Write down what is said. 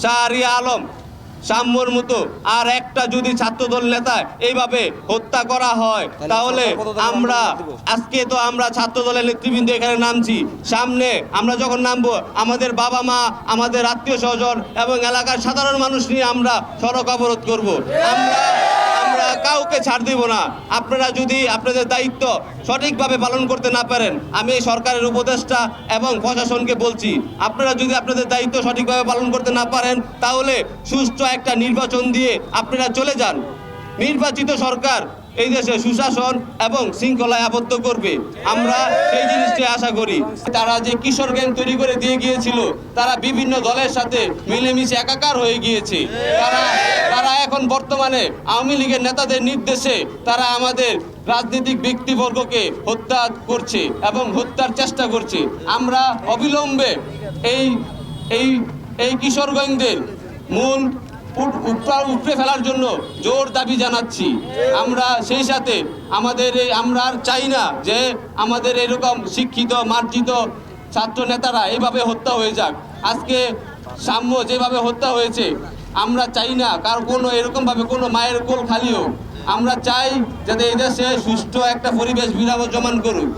শাহরিয়া আলম, সাম্যর মতো আর একটা যদি ছাত্রদল নেতা এইভাবে হত্যা করা হয়, তাহলে আমরা আজকে তো আমরা ছাত্রদলের নেতৃবৃন্দ এখানে নামছি, সামনে আমরা যখন নামবো আমাদের বাবা মা, আমাদের আত্মীয় স্বজন এবং এলাকার সাধারণ মানুষ নিয়ে আমরা সড়ক অবরোধ করব। আমরা কাউকে ছাড় দিব না। আপনারা যদি আপনাদের দায়িত্ব সঠিকভাবে পালন করতে না পারেন, আমি এই সরকারের উপদেষ্টা এবং প্রশাসনকে বলছি, আপনারা যদি আপনাদের দায়িত্ব সঠিকভাবে পালন করতে না পারেন, তাহলে সুষ্ঠু একটা নির্বাচন দিয়ে আপনারা চলে যান। নির্বাচিত সরকার এই দেশে সুশাসন এবং শৃঙ্খলায় আবদ্ধ করবে, আমরা সেই জিনিসটি আশা করি। তারা যে কিশোর গ্যাং তৈরি করে দিয়ে গিয়েছিল, তারা বিভিন্ন দলের সাথে মিলেমিশে একাকার হয়ে গিয়েছে। তারা এখন বর্তমানে আওয়ামী লীগের নেতাদের নির্দেশে তারা আমাদের রাজনৈতিক ব্যক্তিবর্গকে হত্যা করছে এবং হত্যার চেষ্টা করছে। আমরা অবিলম্বে এই কিশোর গ্যাংদের মূল উপড়ে ফেলার জন্য জোর দাবি জানাচ্ছি। আমরা সেই সাথে আমরা আর চাই না যে আমাদের এরকম শিক্ষিত মার্জিত ছাত্র নেতারা এইভাবে হত্যা হয়ে যাক। আজকে সাম্য যেভাবে হত্যা হয়েছে, আমরা চাই না কার কোনো এরকমভাবে কোনো মায়ের কোল খালি হোক। আমরা চাই যাতে এই দেশে সুষ্ঠু একটা পরিবেশ বিরাজমান করুক।